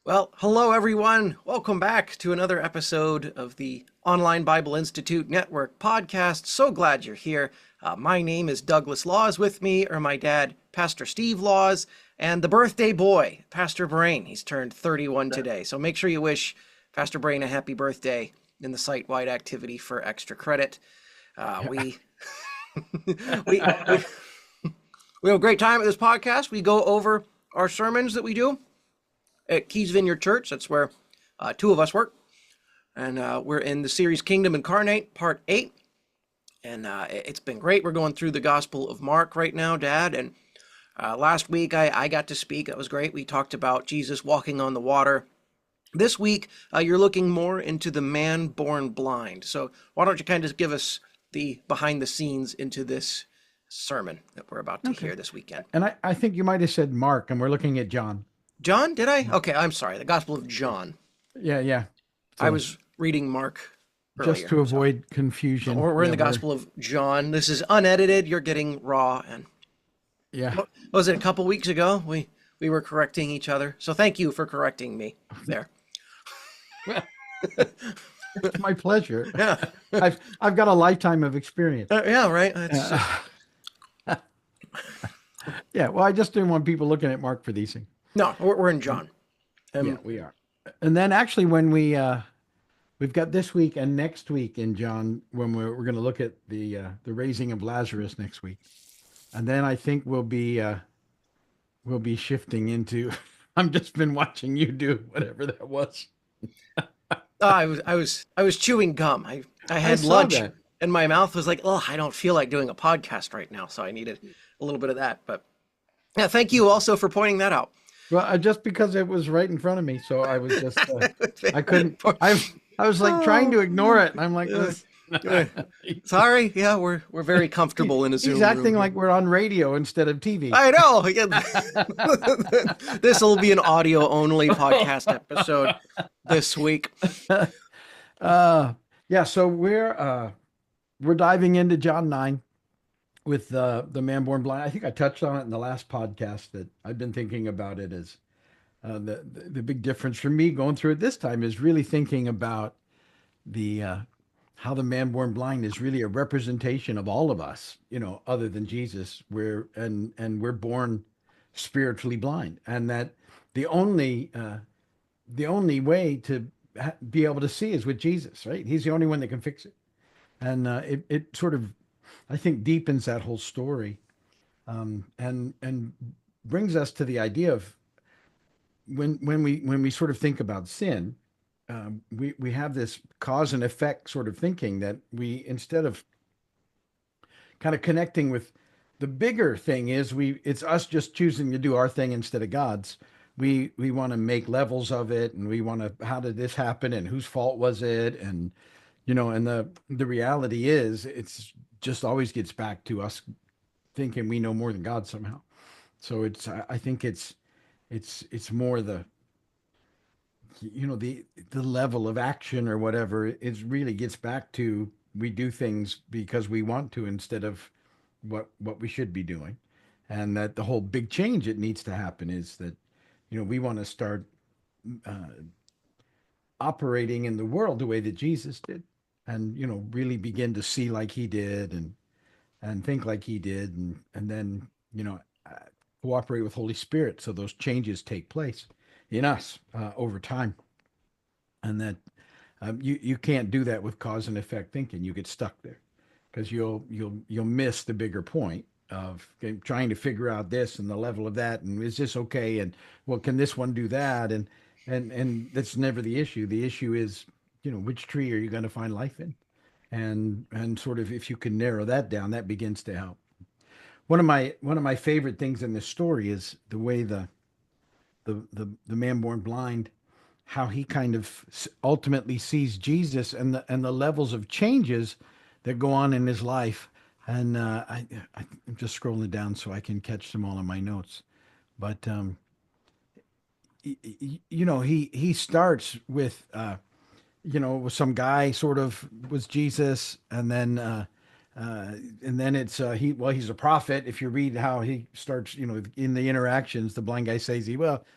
Well, hello everyone. Welcome back to another episode of the Online Bible Institute Network podcast. So glad you're here. My name is Douglas Laws. With me are my dad, Pastor Steve Laws, and the birthday boy, Pastor Brain. He's turned 31 today. So make sure you wish Pastor Brain a happy birthday in the site-wide activity for extra credit. We, we, we, we have a great time at this podcast. We go over our sermons that we do at Keys Vineyard Church. That's where two of us work. And we're in the series Kingdom Incarnate, Part 8. And it's been great. We're going through the Gospel of Mark right now, Dad. And last week I got to speak. That was great. We talked about Jesus walking on the water. This week, you're looking more into the man born blind. So why don't you kind of give us the behind the scenes into this sermon that we're about to hear this weekend. And I think you might have said Mark, and we're looking at John. John, did I? Okay, I'm sorry. The Gospel of John. Yeah. I So was reading Mark just earlier. to avoid confusion. We're in the Gospel of John. This is unedited. You're getting raw. And Yeah. what was it, a couple weeks ago? We were correcting each other. So thank you for correcting me there. It's my pleasure. Yeah. I've got a lifetime of experience. Yeah, right. That's Yeah. Well, I just didn't want people looking at Mark for these things. no, we're in John. Yeah, we are. And then actually, when we've got this week and next week in John, when we're going to look at the raising of Lazarus next week, and then I think we'll be shifting into. I've just been watching you do whatever that was. I was chewing gum. I had saw lunch that. and my mouth was like, oh, I don't feel like doing a podcast right now. So I needed a little bit of that. But yeah, thank you also for pointing that out. Well, just because it was right in front of me, so I was just I couldn't. I was like trying to ignore it, and I'm like, Sorry. Yeah, we're very comfortable in a Zoom he's acting room. like we're on radio instead of TV. I know. This will be an audio only podcast episode this week. Yeah, so we're diving into John 9 with the man born blind. I think I touched on it in the last podcast that I've been thinking about it as the big difference for me going through it this time is really thinking about the how the man born blind is really a representation of all of us, other than Jesus. We're born spiritually blind, and that the only way to be able to see is with Jesus, right? He's the only one that can fix it. And it sort of, I think, deepens that whole story, and brings us to the idea of when we sort of think about sin, we have this cause and effect sort of thinking that we, instead of kind of connecting with the bigger thing, is it's us just choosing to do our thing instead of God's. We want to make levels of it, and we want to, how did this happen, and whose fault was it, and and the reality is, it's just always gets back to us thinking we know more than God somehow. So I think it's more the level of action or whatever. It really gets back to, we do things because we want to instead of what we should be doing. And that the whole big change that needs to happen is that we want to start operating in the world the way that Jesus did, and really begin to see like he did, and think like he did, and then uh, cooperate with Holy Spirit so those changes take place in us over time. And that you can't do that with cause and effect thinking. You get stuck there because you'll miss the bigger point of trying to figure out this and the level of that, and is this okay, and well, can this one do that, and that's never the issue. The issue is, which tree are you going to find life in, and sort of, if you can narrow that down, that begins to help. One of my favorite things in this story is the way the man born blind, how he kind of ultimately sees Jesus, and the levels of changes that go on in his life. And I'm just scrolling down so I can catch them all in my notes. But he starts with with some guy sort of was Jesus, and then And then it's he's a prophet. If you read how he starts, in the interactions, the blind guy says,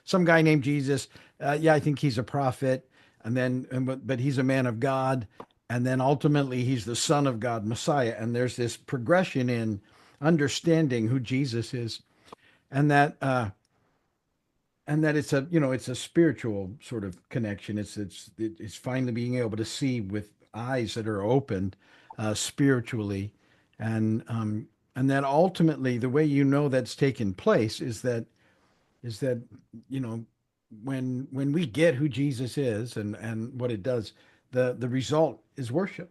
some guy named Jesus. Yeah, I think he's a prophet. And then, but he's a man of God. And then ultimately, he's the Son of God, Messiah. And there's this progression in understanding who Jesus is, and that it's a spiritual sort of connection. It's finally being able to see with eyes that are opened spiritually, and and that ultimately the way that's taken place is that you know when we get who Jesus is and what it does, the result is worship.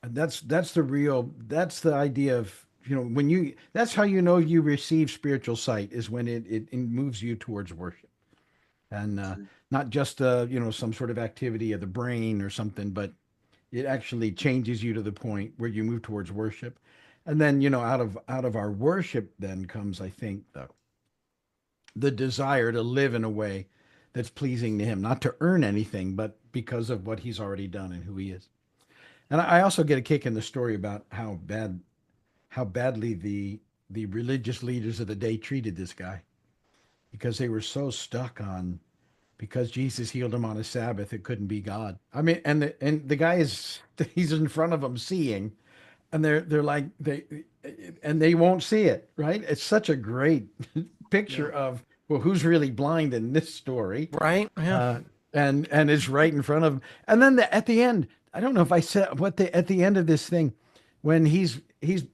And that's the idea of, when you that's how you receive spiritual sight, is when it moves you towards worship. And not just some sort of activity of the brain or something, but it actually changes you to the point where you move towards worship. And then, out of our worship then comes, I think, the desire to live in a way that's pleasing to him, not to earn anything, but because of what he's already done and who he is. And I also get a kick in the story about how badly the religious leaders of the day treated this guy, because they were so stuck on, because Jesus healed him on a Sabbath, it couldn't be God. I mean, and the guy is he's in front of them seeing, and they're like they won't see it, right? It's such a great picture Yeah. of, well, who's really blind in this story, Right. Yeah. uh, and it's right in front of him. And then at the end, I don't know if I said what the at the end of this thing, when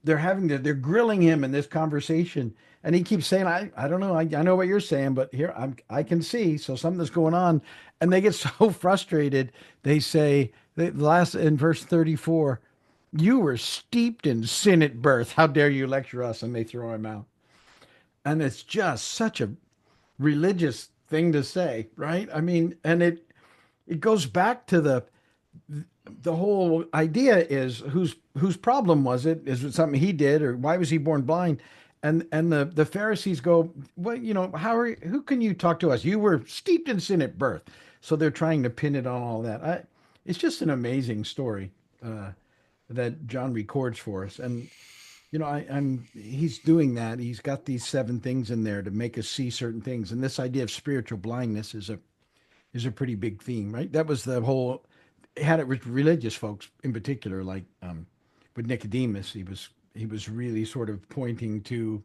they're grilling him in this conversation, and he keeps saying, I don't know, I know what you're saying, but here I can see, so something's going on, and they get so frustrated. They say, the last in verse 34, you were steeped in sin at birth. How dare you lecture us? And they throw him out. And it's just such a religious thing to say, right? I mean, and it goes back to the whole idea is, whose problem was it? Is it something he did, or why was he born blind? And the Pharisees go, well, who can you talk to us? You were steeped in sin at birth. So they're trying to pin it on all that. It's just an amazing story that John records for us. And he's doing that. He's got these 7 things in there to make us see certain things. And this idea of spiritual blindness is a pretty big theme, right? That was the whole, had it with religious folks in particular, like with Nicodemus. He was really sort of pointing to,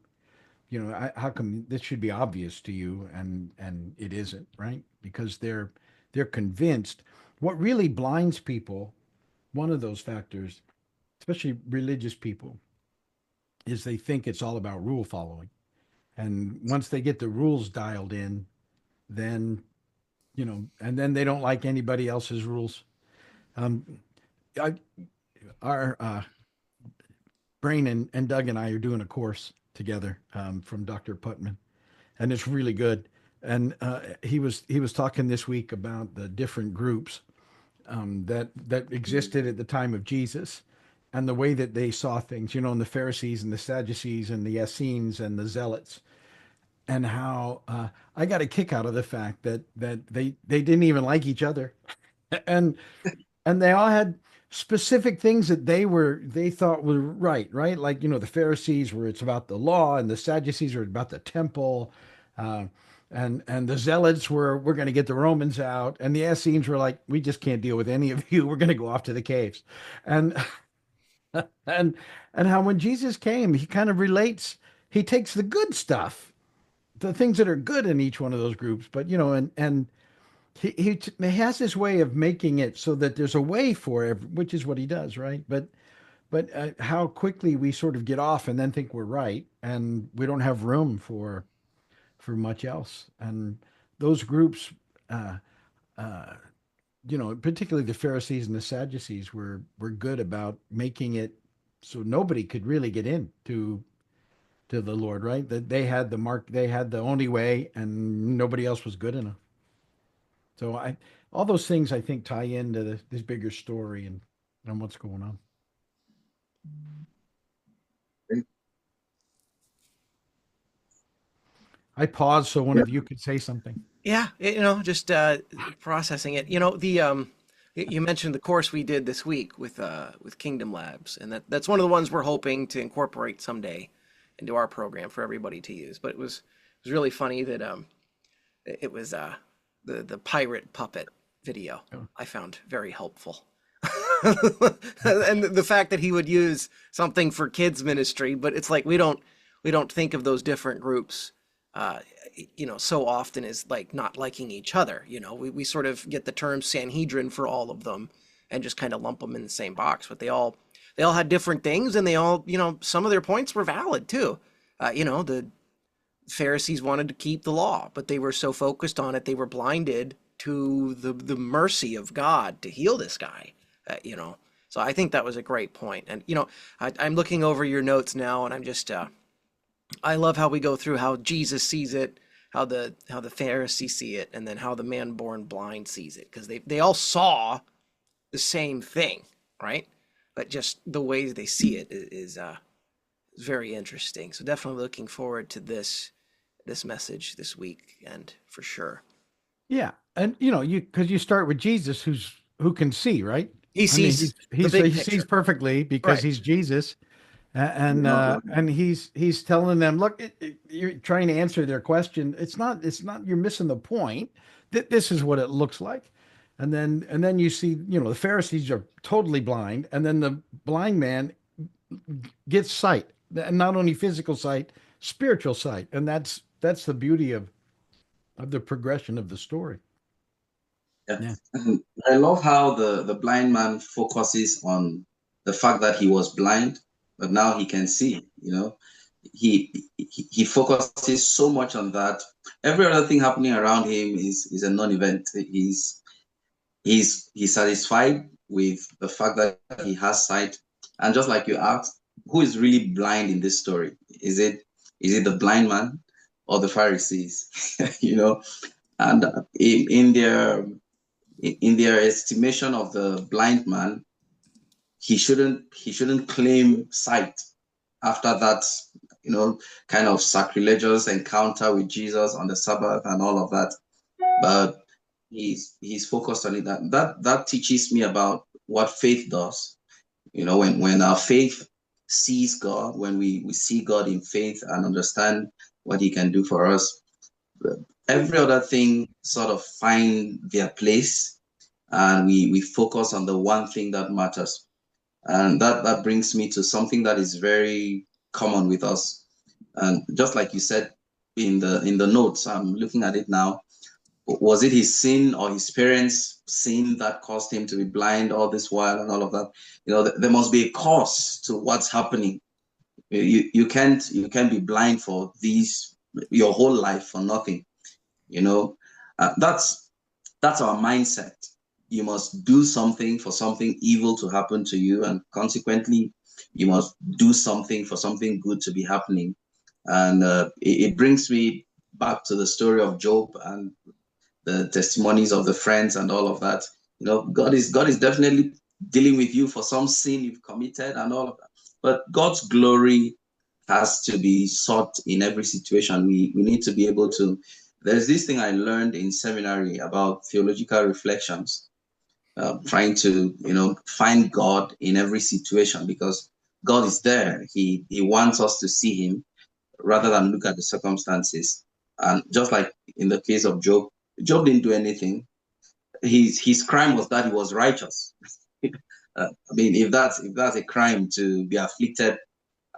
how come this should be obvious to you, and it isn't, right? Because they're convinced. What really blinds people, one of those factors, especially religious people, is they think it's all about rule following. And once they get the rules dialed in, then and then they don't like anybody else's rules. Um, I, our Brain and Doug and I are doing a course together from Dr. Putman, and it's really good. And he was talking this week about the different groups that existed at the time of Jesus, and the way that they saw things. And the Pharisees and the Sadducees and the Essenes and the Zealots, and how I got a kick out of the fact that they didn't even like each other, and they all had specific things that they thought were right, like the Pharisees were, it's about the law, and the Sadducees were about the temple, uh, and the Zealots were, we're going to get the Romans out, and the Essenes were like, we just can't deal with any of you, we're going to go off to the caves. And and how when Jesus came, he kind of relates, he takes the good stuff, the things that are good in each one of those groups, but and he has this way of making it so that there's a way for it, which is what he does, right? But how quickly we sort of get off and then think we're right, and we don't have room for much else. And those groups, uh, uh, particularly the Pharisees and the Sadducees, were good about making it so nobody could really get in to the Lord, right? That they had the mark, they had the only way, and nobody else was good enough. So all those things I think tie into this bigger story and what's going on. I paused so one Yeah. of you could say something. Yeah. Just processing it. The You mentioned the course we did this week with Kingdom Labs, and that's one of the ones we're hoping to incorporate someday into our program for everybody to use. But it was really funny that it was the pirate puppet video Oh, I found very helpful. And the fact that he would use something for kids ministry, but it's like we don't think of those different groups uh so often as like not liking each other. We sort of get the term Sanhedrin for all of them and just kind of lump them in the same box, but they all had different things, and they all, some of their points were valid too. The Pharisees wanted to keep the law, but they were so focused on it, they were blinded to the mercy of God to heal this guy. So I think that was a great point. And I'm looking over your notes now, and I'm just I love how we go through how Jesus sees it, how the Pharisees see it, and then how the man born blind sees it, because they all saw the same thing, right? But just the way they see it is very interesting. So definitely looking forward to this message this week, and for sure. yeah, and because you start with Jesus, who can see, right? He I mean, sees the big he sees picture. perfectly because Right. he's Jesus. And he's telling them, look, you're trying to answer their question. It's not you're missing the point. This is what it looks like. And then you see, the Pharisees are totally blind, and then the blind man gets sight, and not only physical sight, spiritual sight. And that's the beauty of the progression of the story. Yeah. Yeah. I love how the blind man focuses on the fact that he was blind, but now he can see. He focuses so much on that. Every other thing happening around him is a non-event. He's satisfied with the fact that he has sight. And just like you asked, who is really blind in this story? Is it the blind man or the Pharisees? And in their estimation of the blind man, he shouldn't claim sight after that, kind of sacrilegious encounter with Jesus on the Sabbath and all of that. But he's focused on it. That teaches me about what faith does. When our faith sees God, when we see God in faith and understand what he can do for us, every other thing sort of find their place, and we focus on the one thing that matters. And that brings me to something that is very common with us. And just like you said in the notes, I'm looking at it now. Was it his sin or his parents' sin that caused him to be blind all this while and all of that? There must be a cause to what's happening. You can't be blind for your whole life for nothing. That's our mindset. You must do something for something evil to happen to you, and consequently, you must do something for something good to be happening. And it brings me back to the story of Job and the testimonies of the friends and all of that. God is definitely dealing with you for some sin you've committed and all of that. But God's glory has to be sought in every situation. We need to be able to. There's this thing I learned in seminary about theological reflections, trying to find God in every situation, because God is there. He wants us to see him rather than look at the circumstances. And just like in the case of Job, Job didn't do anything. His crime was that he was righteous. I mean, if that's a crime, to be afflicted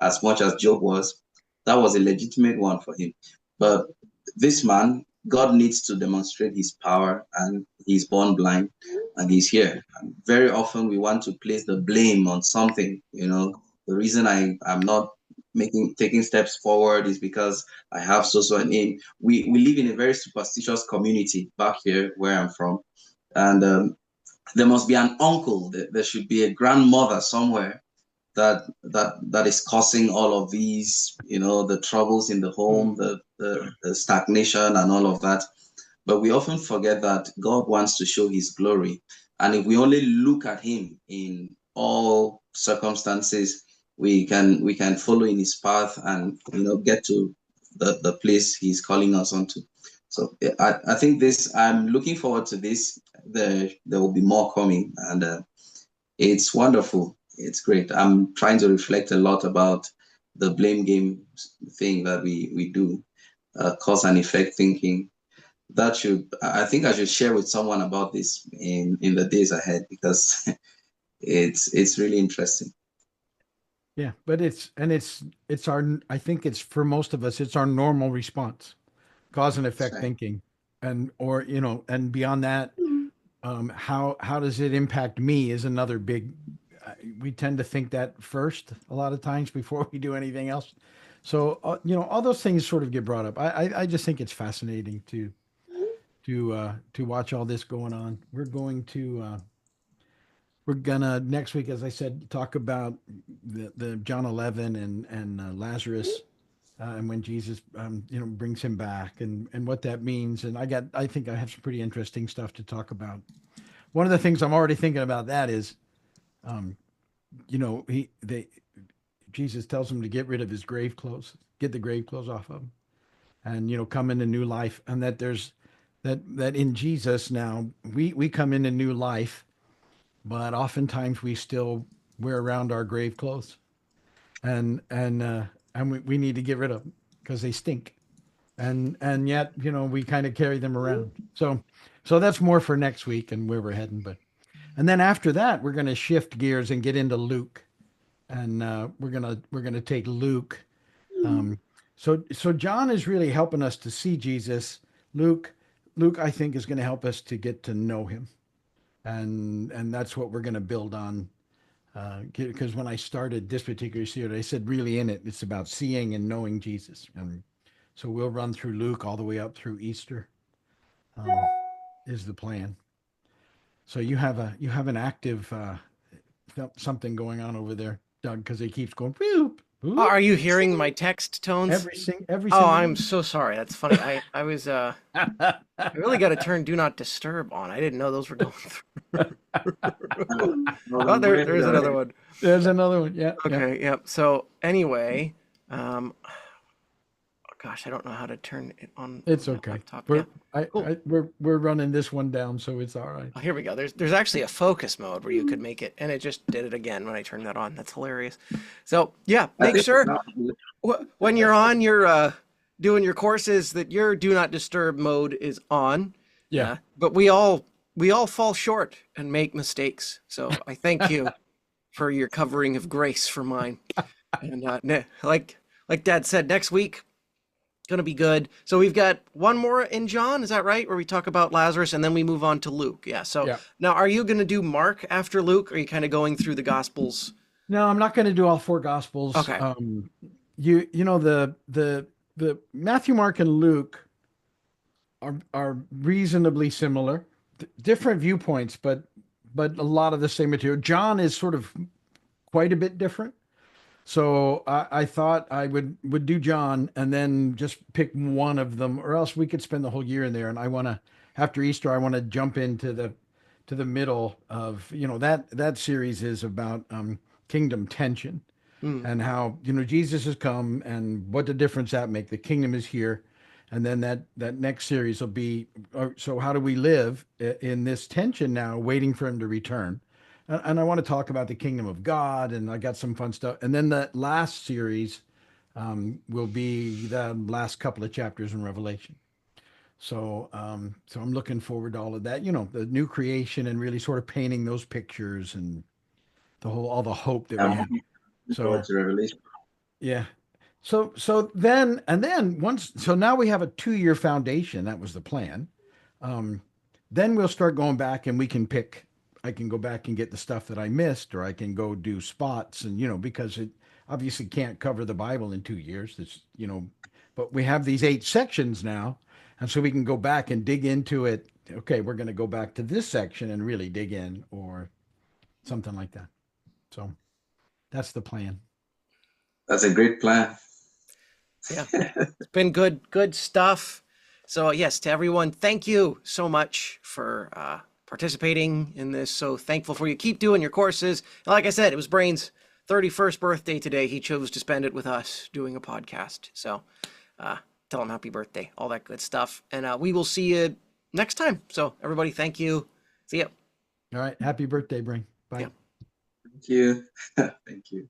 as much as Job was, that was a legitimate one for him. But this man, God needs to demonstrate his power, and he's born blind, and he's here. And very often we want to place the blame on something. The reason I'm not taking steps forward is because I have so and in. We live in a very superstitious community back here where I'm from, and there must be an uncle. There should be a grandmother somewhere that is causing all of these, the troubles in the home, the stagnation and all of that. But we often forget that God wants to show his glory. And if we only look at him in all circumstances, we can follow in his path and get to the place he's calling us onto. So I think I'm looking forward to this. there will be more coming, and it's wonderful. It's great. I'm trying to reflect a lot about the blame game thing that we do, cause and effect thinking. I think I should share with someone about this in the days ahead, because it's really interesting. Yeah, but it's our, I think it's for most of us, it's our normal response, cause and effect Right. thinking. And or and beyond that, how does it impact me is another big, we tend to think that first a lot of times before we do anything else. So all those things sort of get brought up. I just think it's fascinating to watch all this going on. We're gonna next week, as I said, talk about the John 11 and Lazarus, and when Jesus brings him back, and what that means. And I think I have some pretty interesting stuff to talk about. One of the things I'm already thinking about that is, um, he they Jesus tells him to get rid of his grave clothes, get the grave clothes off of him, and come into new life, and that there's that in Jesus now we come into new life, but oftentimes we still wear around our grave clothes, and we need to get rid of them because they stink, and yet we kind of carry them around. So that's more for next week and where we're heading. But and then after that, we're going to shift gears and get into Luke, and we're gonna take Luke. Um, so John is really helping us to see Jesus. Luke Luke I think is going to help us to get to know him, and that's what we're going to build on. Because when I started this particular series, I said really in it, it's about seeing and knowing Jesus, and so we'll run through Luke all the way up through Easter. Um, is the plan. So you have an active something going on over there, Doug, because it keeps going whoop Are whoop you hearing my text tones? every Oh, single I'm one. so sorry. That's funny. I really got to turn Do Not Disturb on. I didn't know those were going through. Oh, there's another one. There's another one. Yeah, yeah. Okay, yep. So anyway, um, oh gosh, I don't know how to turn it on It's my okay. laptop. Yeah, We're cool. we're running this one down, so it's all right. Oh, here we go. There's actually a focus mode where you could make it, and it just did it again when I turned that on. That's hilarious. So yeah, I make think sure when you're on your doing your courses that your Do Not Disturb mode is on. Yeah. But we all fall short and make mistakes. So I thank you for your covering of grace for mine. And like Dad said, next week gonna be good. So we've got one more in John, is that right? Where we talk about Lazarus and then we move on to Luke. Yeah. So Yeah. now are you gonna do Mark after Luke? Or are you kind of going through the Gospels? No, I'm not going to do all four gospels. Okay. You know the Matthew, Mark, and Luke are reasonably similar, different viewpoints, but a lot of the same material. John is sort of quite a bit different. So I thought I would do John and then just pick one of them, or else we could spend the whole year in there. And I want to, after Easter, I want to jump into the middle of that series is about kingdom tension Mm. and how Jesus has come and what the difference that make. The kingdom is here, and then that next series will be so how do we live in this tension now, waiting for him to return. And I want to talk about the kingdom of God, and I got some fun stuff. And then the last series will be the last couple of chapters in Revelation. So I'm looking forward to all of that. The new creation and really sort of painting those pictures and all the hope that we I'm have. looking forward So to Revelation. yeah. So then once so now we have a 2-year foundation. That was the plan. Um, then we'll start going back and we can pick. I can go back and get the stuff that I missed, or I can go do spots, and because it obviously can't cover the Bible in 2 years. But we have these 8 sections now, and so we can go back and dig into it. Okay, we're going to go back to this section and really dig in, or something like that. So that's the plan. That's a great plan. Yeah. It's been good stuff. So yes, to everyone, thank you so much for participating in this. So thankful for you. Keep doing your courses. And like I said, it was Brain's 31st birthday today. He chose to spend it with us doing a podcast. So tell him happy birthday, all that good stuff. And we will see you next time. So everybody, thank you See ya. All right. Happy birthday, Bring. Bye. Yeah. Thank you. Thank you.